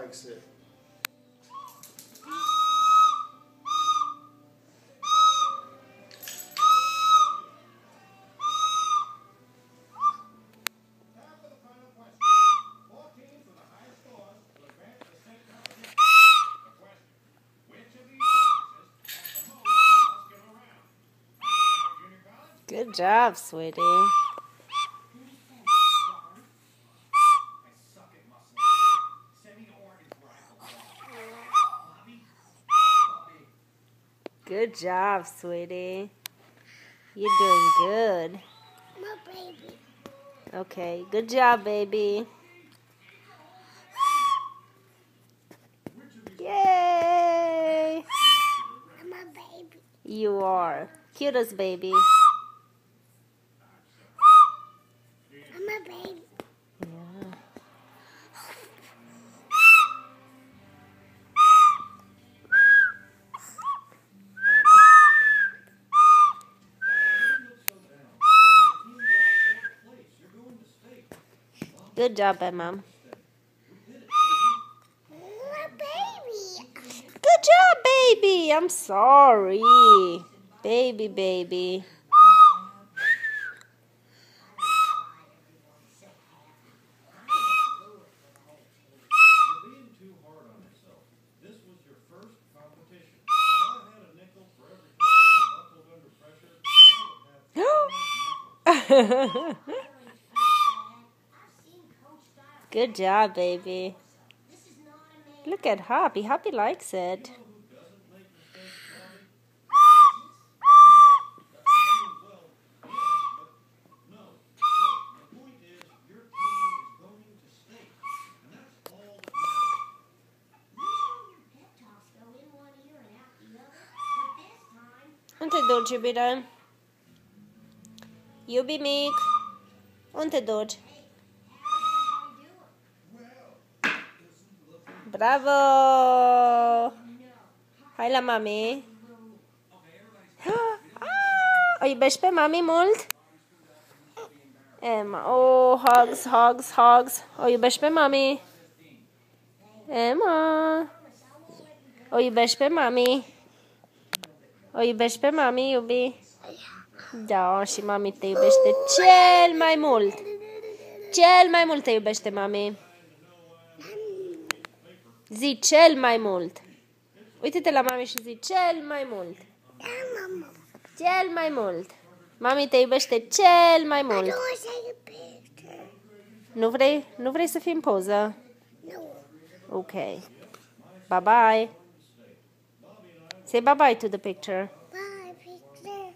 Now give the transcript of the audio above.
likes it. Good job, sweetie. Good job, sweetie. You're doing good. My baby. Okay, good job, baby. Yay! I'm a baby. You are. Cutest baby. I'm a baby. Yeah. Good job, Emma. My baby. Good job, baby. I'm sorry. Baby. Good job, baby. Look at Hoppy. Hoppy likes it. Unde duci, iubire? Iubi mic. Unde duci? Bravo! Hai la mami? O iubești pe mami mult? Emma, oh, hugs. O iubești pe mami? Emma. O iubești pe mami? O iubești pe mami, iubi? Da, și mami te iubește cel mai mult. Cel mai mult te iubește mami. Zi cel mai mult. Uite-te la mami și zi cel mai mult. Cel mai mult. Mami te iubește cel mai mult. Nu vrei să fii în poză? Ok. Bye. Say bye to the picture. Bye, picture.